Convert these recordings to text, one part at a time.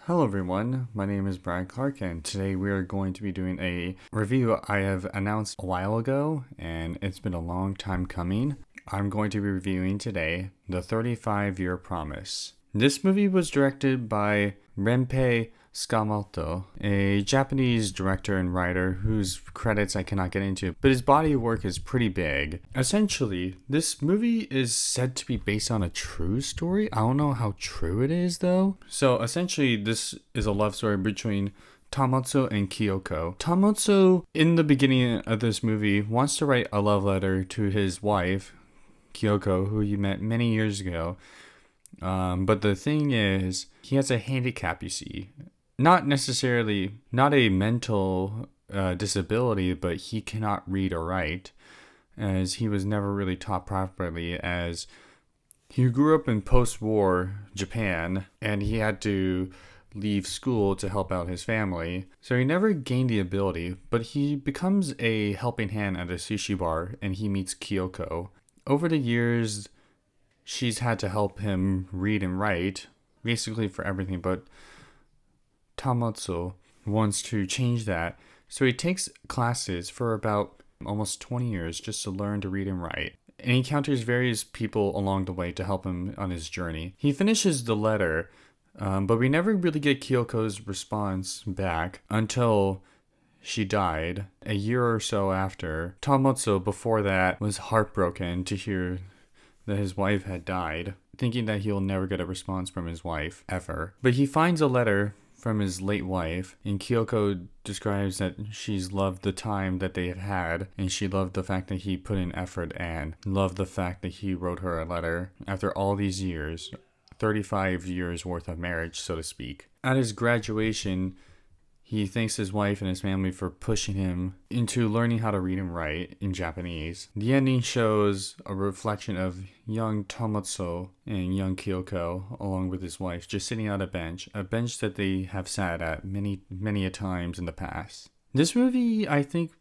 Hello everyone, my name is Brad Clark and today we are going to be doing a review I have announced a while ago and it's been a long time coming. I'm going to be reviewing today The 35-Year Promise. This movie was directed by Renpei Sakamoto, a Japanese director and writer whose credits I cannot get into, but his body of work is pretty big. Essentially, this movie is said to be based on a true story. I don't know how true it is though. So essentially, this is a love story between Tamotsu and Kyoko. Tamotsu, in the beginning of this movie, wants to write a love letter to his wife, Kyoko, who he met many years ago. But the thing is, he has a handicap, you see. Not a mental disability, but he cannot read or write, as he was never really taught properly, as he grew up in post-war Japan, and he had to leave school to help out his family. So he never gained the ability, but he becomes a helping hand at a sushi bar, and he meets Kyoko. Over the years, she's had to help him read and write, basically for everything, but Tamotsu wants to change that. So he takes classes for about almost 20 years just to learn to read and write. And he encounters various people along the way to help him on his journey. He finishes the letter, but we never really get Kyoko's response back until she died a year or so after. Tamotsu, before that, was heartbroken to hear that his wife had died, thinking that he'll never get a response from his wife, ever. But he finds a letter from his late wife, and Kyoko describes that she's loved the time that they have had, and she loved the fact that he put in effort and loved the fact that he wrote her a letter after all these years, 35 years worth of marriage, so to speak. At his graduation, he thanks his wife and his family for pushing him into learning how to read and write in Japanese. The ending shows a reflection of young Tamotsu and young Kyoko, along with his wife, just sitting on a bench that they have sat at many a times in the past. This movie, I think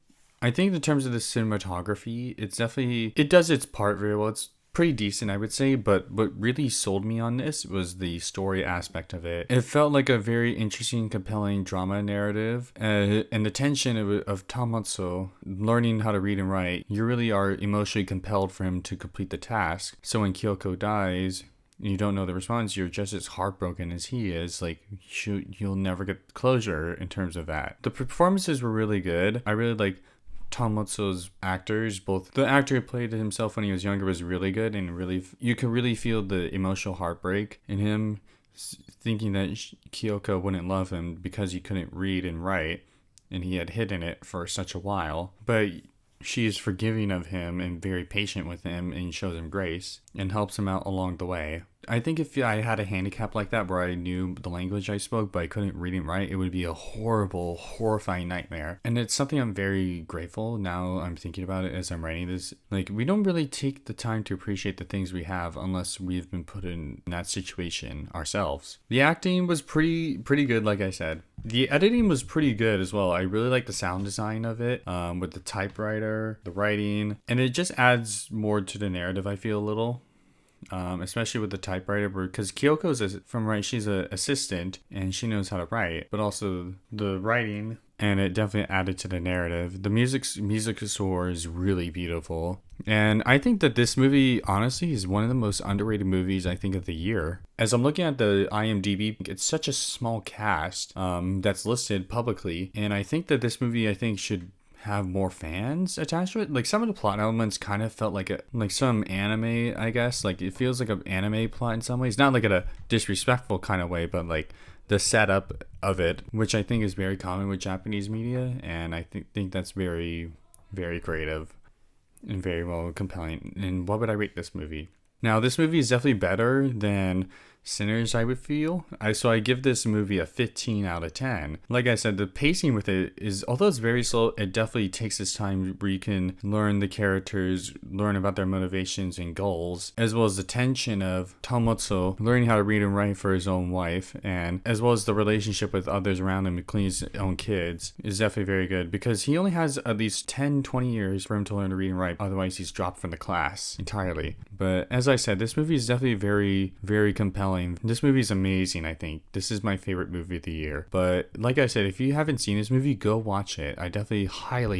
in terms of the cinematography, it does its part very well. It's pretty decent, I would say, but what really sold me on this was the story aspect of it. It felt like a very interesting, compelling drama narrative, and the tension of Tamotsu learning how to read and write. You really are emotionally compelled for him to complete the task. So when Kyoko dies, you don't know the response, you're just as heartbroken as he is. Like, you'll never get closure in terms of that. The performances were really good. I really like Tamotsu's actors. Both the actor who played himself when he was younger was really good, and you could really feel the emotional heartbreak in him, thinking that Kyoko wouldn't love him because he couldn't read and write, and he had hidden it for such a while. But she is forgiving of him and very patient with him, and shows him grace and helps him out along the way. I think if I had a handicap like that where I knew the language I spoke but I couldn't read and write, it would be a horrible, horrifying nightmare. And it's something I'm very grateful now I'm thinking about it as I'm writing this. Like, we don't really take the time to appreciate the things we have unless we've been put in that situation ourselves. The acting was pretty good, like I said. The editing was pretty good as well. I really like the sound design of it, with the typewriter, the writing, and it just adds more to the narrative, I feel, a little. Especially with the typewriter, because Kyoko's she's an assistant and she knows how to write, but also the writing, and it definitely added to the narrative. The music score is really beautiful, and I think that this movie honestly is one of the most underrated movies I think of the year. As I'm looking at the IMDb, it's such a small cast that's listed publicly, and I think that this movie should have more fans attached to it. Like, some of the plot elements kind of felt like some anime, I guess. Like, it feels like an anime plot in some ways, not like in a disrespectful kind of way, but like the setup of it, which I think is very common with Japanese media, and I think that's very, very creative and very well compelling. And what would I rate this movie? Now, this movie is definitely better than Sinners, I would feel. So I give this movie a 15 out of 10. Like I said, the pacing with it is, although it's very slow, it definitely takes its time where you can learn the characters, learn about their motivations and goals, as well as the tension of Tamotsu learning how to read and write for his own wife, and as well as the relationship with others around him, including his own kids, is definitely very good, because he only has at least 10-20 years for him to learn to read and write, otherwise he's dropped from the class entirely. But as I said, this movie is definitely very, very compelling storytelling. This movie is amazing, I think. This is my favorite movie of the year. But like I said, if you haven't seen this movie, go watch it. I definitely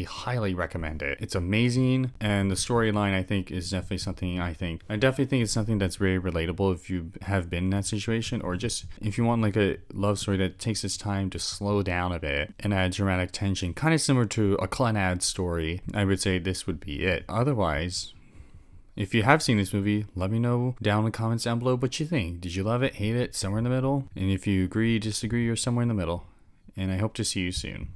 highly recommend it. It's amazing, and the storyline, I think, is definitely something I definitely think it's something that's very relatable if you have been in that situation, or just if you want like a love story that takes its time to slow down a bit and add dramatic tension, kind of similar to a Clannad story. I would say this would be it. Otherwise, if you have seen this movie, let me know down in the comments down below what you think. Did you love it, hate it, somewhere in the middle? And if you agree, disagree, or somewhere in the middle. And I hope to see you soon.